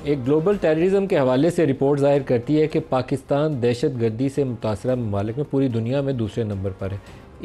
एक global terrorism के हवाले से रिपोर्ट ज़ाहिर करती है कि पाकिस्तान दहशत गर्दी से मुतासरा ममालिक में पूरी दुनिया में दूसरे नंबर पर है।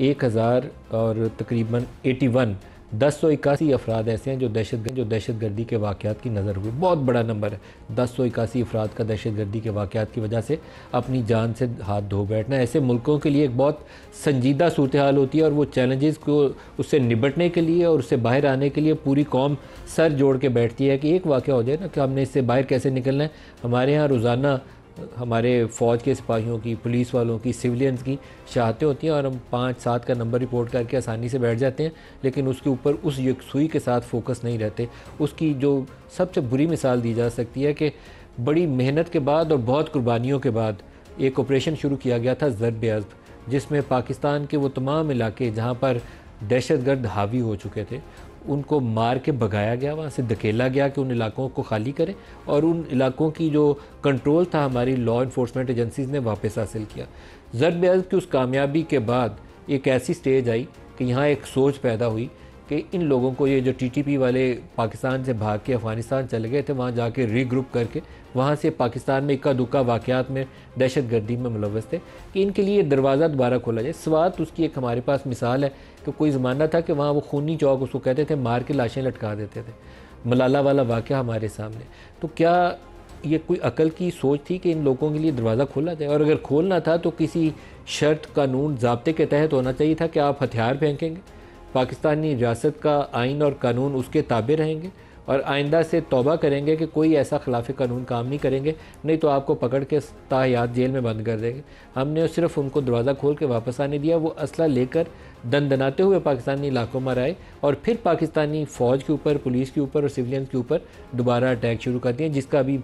1000 और तकरीबन 81 1081 अफराद ऐसे हैं जो दहशत गर्दी के वाक़यात की नज़र हुए। बहुत बड़ा नंबर है। 1081 अफराद का दहशत गर्दी के वाक़यात की वजह से अपनी जान से हाथ धो बैठना ऐसे मुल्कों के लिए एक बहुत संजीदा सूरत हाल होती है, और वो चैलेंजेस को उससे निपटने के लिए और उससे बाहर आने के लिए पूरी कौम सर जोड़ के बैठती है कि एक वाक़या हो जाए ना कि हमने इससे बाहर कैसे निकलना है। हमारे यहाँ रोज़ाना हमारे फ़ौज के सिपाहियों की, पुलिस वालों की, सिविलियंस की शहादतें होती हैं और हम 5-7 का नंबर रिपोर्ट करके आसानी से बैठ जाते हैं, लेकिन उसके ऊपर उस यकसुई के साथ फोकस नहीं रहते। उसकी जो सबसे बुरी मिसाल दी जा सकती है कि बड़ी मेहनत के बाद और बहुत कुर्बानियों के बाद एक ऑपरेशन शुरू किया गया था ज़र्ब-ए-अज़ब, जिसमें पाकिस्तान के वो तमाम इलाके जहाँ पर दहशतगर्द हावी हो चुके थे उनको मार के भगाया गया, वहाँ से धकेला गया कि उन इलाकों को खाली करें, और उन इलाकों की जो कंट्रोल था हमारी लॉ इन्फोर्समेंट एजेंसीज़ ने वापस हासिल किया। ज़र्ब-ए-अज़ब की उस कामयाबी के बाद एक ऐसी स्टेज आई कि यहाँ एक सोच पैदा हुई कि इन लोगों को, ये जो टीटीपी वाले पाकिस्तान से भाग के अफ़गानिस्तान चले गए थे, वहाँ जाके रीग्रुप करके वहाँ से पाकिस्तान में इक्का दुक्का वाक़यात में दहशत गर्दी में मुलव्वस थे, कि इनके लिए दरवाज़ा दोबारा खोला जाए। स्वात उसकी एक हमारे पास मिसाल है कि कोई ज़माना था कि वहाँ वो खूनी चौक उसको कहते थे, मार के लाशें लटका देते थे। मलाला वाला वाक़या हमारे सामने। तो क्या ये कोई अकल की सोच थी कि इन लोगों के लिए दरवाज़ा खोला जाए? और अगर खोलना था तो किसी शर्त, कानून, ज़ाब्ते के तहत होना चाहिए था कि आप हथियार फेंकेंगे, पाकिस्तानी रियासत का आइन और कानून उसके ताबे रहेंगे, और आइंदा से तौबा करेंगे कि कोई ऐसा खिलाफ कानून काम नहीं करेंगे, नहीं तो आपको पकड़ के ताहयात जेल में बंद कर देंगे। हमने सिर्फ उनको दरवाज़ा खोल के वापस आने दिया। वो असला लेकर दंदनाते हुए पाकिस्तानी इलाकों में आए और फिर पाकिस्तानी फ़ौज के ऊपर, पुलिस के ऊपर और सिविलियंस के ऊपर दोबारा अटैक शुरू कर दिए, जिसका अभी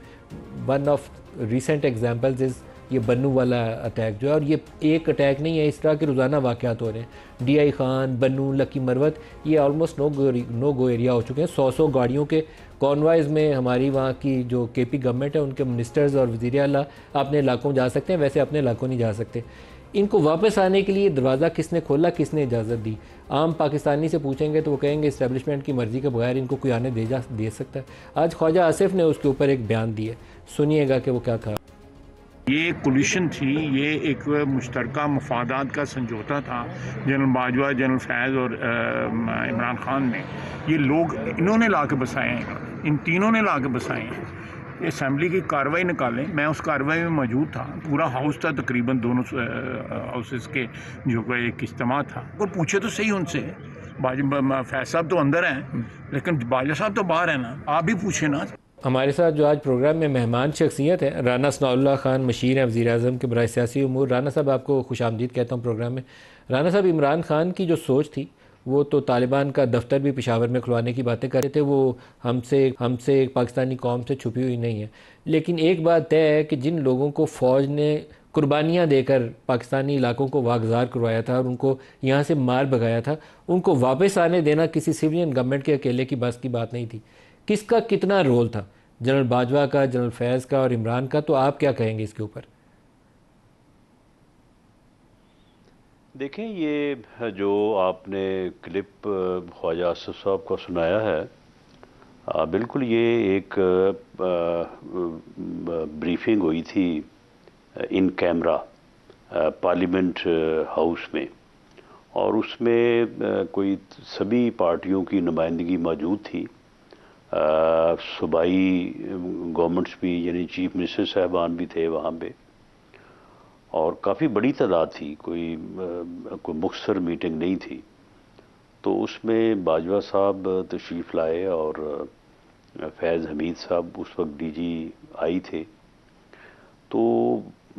one of recent examples is ये बन्नू वाला अटैक जो है। और ये एक अटैक नहीं है, इस तरह के रोज़ाना वाक़यात हो रहे हैं। DI खान, बन्नू, लकी मरवत, ये ऑलमोस्ट नो गो एरिया हो चुके हैं। 100 गाड़ियों के कॉन्वाइज़ में हमारी वहाँ की जो KP गवर्नमेंट है, उनके मिनिस्टर्स और वज़ीर आला अपने इलाकों में जा सकते हैं, वैसे अपने इलाकों नहीं जा सकते। इनको वापस आने के लिए दरवाज़ा किसने खोला, किसने इजाज़त दी? आम पाकिस्तानी से पूछेंगे तो वो कहेंगे इस्टेब्लिशमेंट की मर्ज़ी के बगैर इनको कोई आने दे सकता है। आज ख्वाजा आसिफ ने उसके ऊपर एक बयान दिया, सुनिएगा कि वो क्या कहा। ये एक कोलिशन थी, ये एक मुश्तरका मफादात का समझौता था। जनरल बाजवा, जनरल फैज़ और इमरान खान ने, ये लोग इन्होंने ला के बसाए हैं, इन तीनों ने ला के बसाए हैं। असम्बली की कार्रवाई निकालें, मैं उस कार्रवाई में मौजूद था, पूरा हाउस था, तकरीबन दोनों हाउसेस के जो एक इज्तिमा था। और पूछे तो सही उनसे, फैज़ साहब तो अंदर हैं लेकिन बाजवा साहब तो बाहर हैं ना, आप भी पूछे ना। हमारे साथ जो आज प्रोग्राम में मेहमान शख्सियत है, राना सनाउल्लाह खान मशीर हैं, वज़ीर आज़म के बराए सियासी उमूर। राना साहब, आपको खुशामदीद कहता हूँ प्रोग्राम में। राना साहब, इमरान खान की जो सोच थी, वो तो तालिबान का दफ्तर भी पेशावर में खुलवाने की बातें कर रहे थे, वो हमसे पाकिस्तानी कौम से छुपी हुई नहीं है। लेकिन एक बात तय है कि जिन लोगों को फ़ौज ने कुर्बानियाँ देकर पाकिस्तानी इलाकों को वागजार करवाया था और उनको यहाँ से मार भगाया था, उनको वापस आने देना किसी सिविलियन गवर्नमेंट के अकेले की बस की बात नहीं थी। किसका कितना रोल था, जनरल बाजवा का, जनरल फैज़ का और इमरान का? तो आप क्या कहेंगे इसके ऊपर? देखें, ये जो आपने क्लिप ख्वाजा आसिफ साहब का सुनाया है, बिल्कुल ये एक ब्रीफिंग हुई थी इन कैमरा पार्लियामेंट हाउस में, और उसमें कोई सभी पार्टियों की नुमाइंदगी मौजूद थी। सूबाई गवर्नमेंट्स भी, यानी चीफ मिनिस्टर साहबान भी थे वहाँ पे, और काफ़ी बड़ी तादाद थी, कोई मुख्तसर मीटिंग नहीं थी। तो उसमें बाजवा साहब तशरीफ़ लाए और फैज़ हमीद साहब उस वक्त DGI थे। तो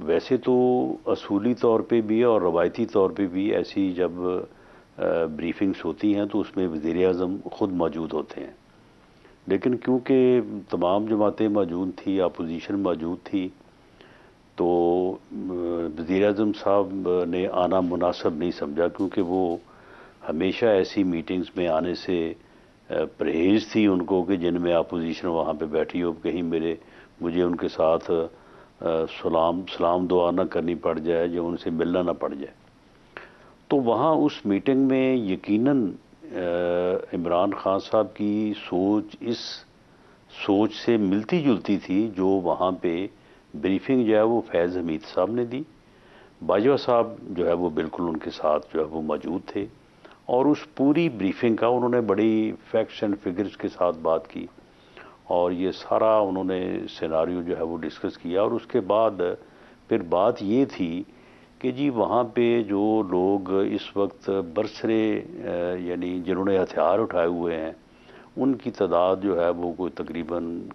वैसे तो असूली तौर पे भी और रवायती तौर पे भी ऐसी जब ब्रीफिंग्स होती हैं तो उसमें वज़ीर आज़म ख़ुद मौजूद होते हैं, लेकिन क्योंकि तमाम जमातें मौजूद थी, अपोजिशन मौजूद थी, तो वज़ीर आज़म साहब ने आना मुनासिब नहीं समझा, क्योंकि वो हमेशा ऐसी मीटिंग्स में आने से परहेज़ थी उनको कि जिनमें अपोजिशन वहाँ पे बैठी हो, कहीं मुझे उनके साथ सलाम दुआ ना करनी पड़ जाए, जो उनसे मिलना ना पड़ जाए। तो वहाँ उस मीटिंग में यकीनन इमरान खान साहब की सोच इस सोच से मिलती जुलती थी जो वहाँ पे ब्रीफिंग जो है वो फैज़ हमीद साहब ने दी। बाजवा साहब जो है वो बिल्कुल उनके साथ जो है वो मौजूद थे और उस पूरी ब्रीफिंग का उन्होंने बड़ी फैक्ट्स एंड फिगर्स के साथ बात की और ये सारा उन्होंने सिनारियो जो है वो डिस्कस किया। और उसके बाद फिर बात ये थी कि जी वहाँ पे जो लोग इस वक्त बरसरे यानी जिन्होंने हथियार उठाए हुए हैं उनकी तादाद जो है वो कोई तकरीबन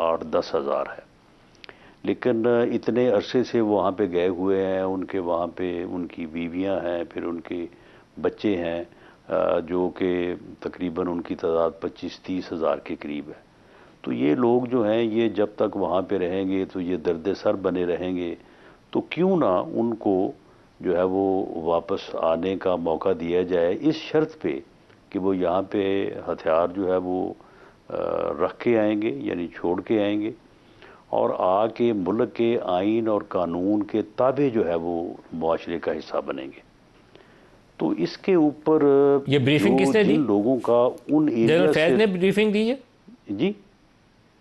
8-10 हज़ार है। लेकिन इतने अरसे से वो वहाँ पे गए हुए हैं, उनके वहाँ पे उनकी बीवियाँ हैं, फिर उनके बच्चे हैं जो कि तकरीबन उनकी तादाद 25-30 हज़ार के करीब है। तो ये लोग जो हैं ये जब तक वहाँ पे रहेंगे तो ये दर्द सर बने रहेंगे, तो क्यों ना उनको जो है वो वापस आने का मौका दिया जाए इस शर्त पे कि वो यहाँ पे हथियार जो है वो रख के आएंगे यानी छोड़ के आएंगे और आके मुल्क के आइन और कानून के ताबे जो है वो मुआशरे का हिस्सा बनेंगे। तो इसके ऊपर ये ब्रीफिंग किसने दी? लोगों का उन जनरल फैज ने ब्रीफिंग दी है जी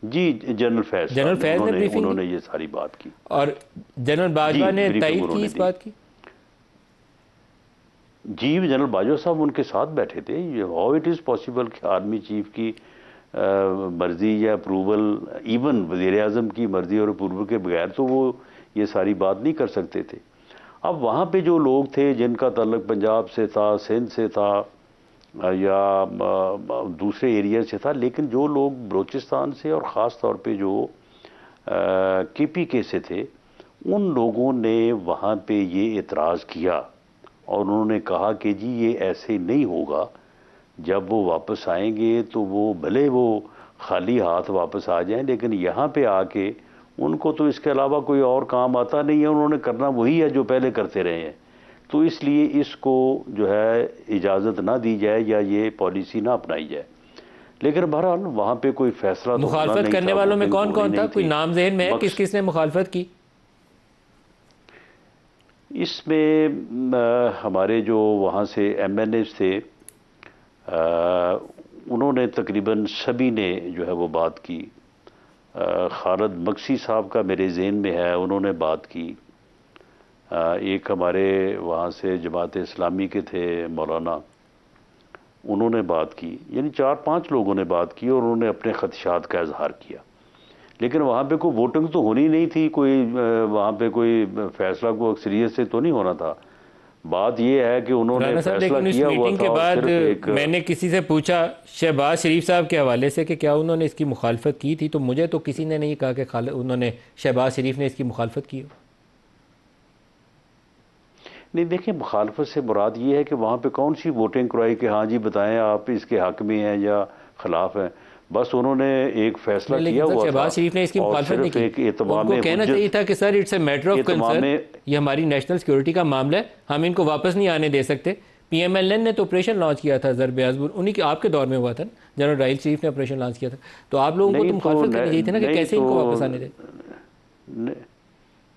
जी जनरल फैज ने उन्होंने ये सारी बात की और जनरल बाजवा ने तायद की इस बात की। जी जनरल बाजवा साहब उनके साथ बैठे थे। हाउ इट इज़ पॉसिबल कि आर्मी चीफ की मर्जी या अप्रूवल, इवन वज़ीर आज़म की मर्जी और अप्रूवल के बगैर तो वो ये सारी बात नहीं कर सकते थे। अब वहाँ पे जो लोग थे जिनका ताल्लुक पंजाब से था, सिंध से था या दूसरे एरिया से था, लेकिन जो लोग बलूचिस्तान से और ख़ास तौर पे जो KPK से थे उन लोगों ने वहाँ पे ये एतराज़ किया और उन्होंने कहा कि जी ये ऐसे नहीं होगा। जब वो वापस आएंगे तो वो भले वो खाली हाथ वापस आ जाएं, लेकिन यहाँ पे आके उनको तो इसके अलावा कोई और काम आता नहीं है, उन्होंने करना वही है जो पहले करते रहे हैं। तो इसलिए इसको जो है इजाज़त ना दी जाए या ये पॉलिसी ना अपनाई जाए। लेकिन बहरहाल वहाँ पे कोई फैसला मुखालफत करने वालों में कौन कौन था? कोई नाम ज़हन में है किस किस ने मुखालफत की? इसमें हमारे जो वहाँ से MNAs थे उन्होंने तकरीबन सभी ने जो है वो बात की। खालिद मक्सी साहब का मेरे ज़हन में है, उन्होंने बात की। एक हमारे वहाँ से जमात इस्लामी के थे मौलाना, उन्होंने बात की। यानी 4-5 लोगों ने बात की और उन्होंने अपने खदशात का इजहार किया। लेकिन वहाँ पे कोई वोटिंग तो होनी नहीं थी, कोई वहाँ पे कोई फैसला को अक्सरियत से तो नहीं होना था। बात यह है कि उन्होंने फैसला किया हुआ था। के बाद मैंने किसी से पूछा शहबाज शरीफ साहब के हवाले से कि क्या उन्होंने इसकी मुखालफत की थी, तो मुझे तो किसी ने नहीं कहा कि उन्होंने शहबाज शरीफ ने इसकी मुखालफत की हो। नहीं देखिए, मुखालफत से मुराद ये है कि वहाँ पे कौन सी वोटिंग करवाई कि हाँ जी बताएं आप इसके हक में हैं या खिलाफ हैं। बस उन्होंने एक फैसला किया हुआ था। शहबाज शरीफ ने इसकी मुखालफत नहीं की। उनको कहना चाहिए था कि sir it's a matter of concern, ये हमारी नेशनल सिक्योरिटी का मामला है, हम इनको वापस नहीं आने दे सकते। PMLN ने तो ऑपरेशन लॉन्च किया था ज़रब आज़मुर, उन्हीं के आपके दौर में हुआ था, जनरल राइल शरीफ ने ऑपरेशन लॉन्च किया था। तो आप लोगों को तो मुखालफत करनी चाहिए थी ना कि कैसे इनको वापस आने दें।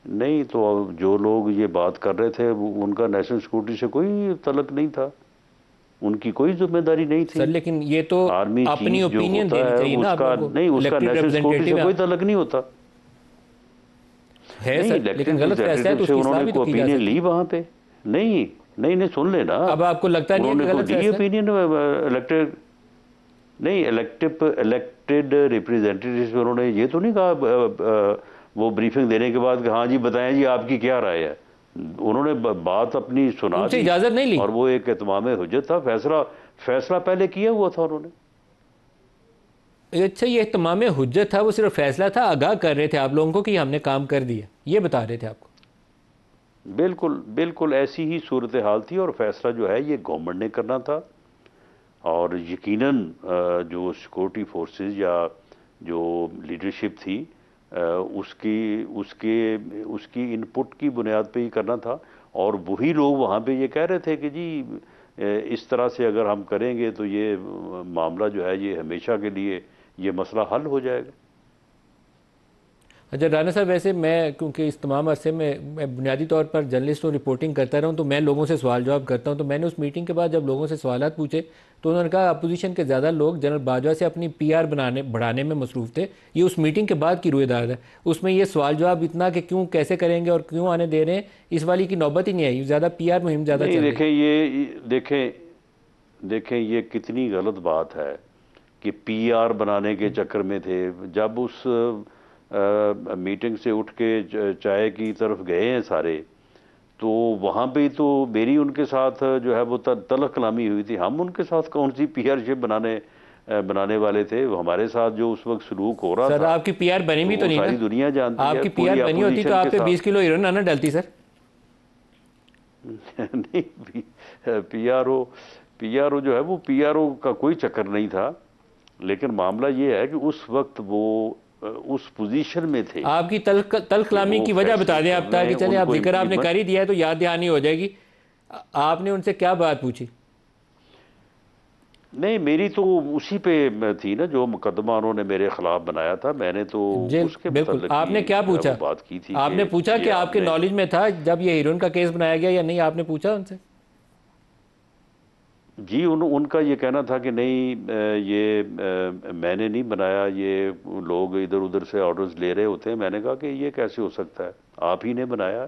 नहीं तो जो लोग ये बात कर रहे थे उनका नेशनल सिक्योरिटी से कोई तल्लुक नहीं था, उनकी कोई जिम्मेदारी नहीं थी। सर लेकिन ये तो आर्मी अपनी ओपिनियन देनी चाहिए ना आप लोगों को। नहीं, उसका नेशनल सिक्योरिटी से कोई तल्लुक नहीं होता है सर, लेकिन गलत फैसला है तो उसकी उन्होंने कोई ओपिनियन ली वहाँ पे। नहीं सुन लेना। अब आपको लगता नहीं है कि गलत फैसला ओपिनियन इलेक्टेड नहीं इलेक्टेड रिप्रेजेंटेटिव्स उन्होंने ये तो नहीं कहा वो ब्रीफिंग देने के बाद हाँ जी बताएं जी आपकी क्या राय है। उन्होंने बात अपनी सुना दी, इजाजत नहीं ली और वो एक इत्माम हुज्जत था। फैसला पहले किया हुआ था उन्होंने। अच्छा, ये इत्माम हुज्जत था, वो सिर्फ फैसला था, आगाह कर रहे थे आप लोगों को कि हमने काम कर दिया, ये बता रहे थे आपको। बिल्कुल ऐसी ही सूरत हाल थी और फैसला जो है ये गवर्नमेंट ने करना था। और यकीनन जो सिक्योरिटी फोर्सेस या जो लीडरशिप थी उसकी इनपुट की बुनियाद पे ही करना था। और वही लोग वहाँ पे ये कह रहे थे कि जी इस तरह से अगर हम करेंगे तो ये मामला जो है ये हमेशा के लिए ये मसला हल हो जाएगा। अच्छा राना साहब, वैसे मैं क्योंकि इस तमाम अरसे में मैं बुनियादी तौर पर जर्नलिस्ट और रिपोर्टिंग करता रहा हूँ, तो मैं लोगों से सवाल जवाब करता हूँ। तो मैंने उस मीटिंग के बाद जब लोगों से सवालात पूछे तो उन्होंने कहा अपोजिशन के ज़्यादा लोग जनरल बाजवा से अपनी पीआर बढ़ाने में मसरूफ़ थे। ये उस मीटिंग के बाद की रुएदाद है। उसमें ये सवाल जवाब इतना कि क्यों कैसे करेंगे और क्यों आने दे रहे हैं, इस वाली की नौबत ही नहीं आई। ज़्यादा पीआर मुहिम ज़्यादा नहीं, चल रही। देखें ये कितनी गलत बात है कि पीआर बनाने के चक्कर में थे। जब उस मीटिंग से उठ के चाय की तरफ गए हैं सारे, तो वहाँ पे तो मेरी उनके साथ जो है वो तलख कलामी हुई थी। हम उनके साथ कौन सी पीआरशिप बनाने वाले थे? वो हमारे साथ जो उस वक्त सलूक हो रहा सर था आपकी पीआर बनी तो भी तो वो नहीं ना। सारी दुनिया जानती है, आपकी पीआर पूरी बनी होती तो अपोजिशन आप के पे 20 साथ। किलो हीरोइन आना डलती सर। नहीं, पीआरओ पीआरओ जो है वो पीआरओ का कोई चक्कर नहीं था, लेकिन मामला ये है कि उस वक्त वो उस पोजीशन में थे आपकी तल्ख कि कलामी वो की वजह बता फैसले दें कर आप, ताकि लें। चले आप उनको जिक्र आपने इम्पीचमेंट कर ही दिया है तो याद दहानी हो जाएगी। आपने उनसे क्या बात पूछी? नहीं, मेरी तो उसी पे थी ना, जो मुकदमा उन्होंने मेरे खिलाफ बनाया था। मैंने तो जेल उसके बिल्कुल। मतलब आपने की क्या जो है वो पूछा? बात की थी कि आपने पूछा कि ये आपके आपने। नॉलेज में था जब ये हीरोइन का केस बनाया गया या नहीं? आपने पूछा उनसे? जी, उनका ये कहना था कि नहीं, ये मैंने नहीं बनाया, ये लोग इधर उधर से ऑर्डर्स ले रहे होते हैं। मैंने कहा कि ये कैसे हो सकता है, आप ही ने बनाया।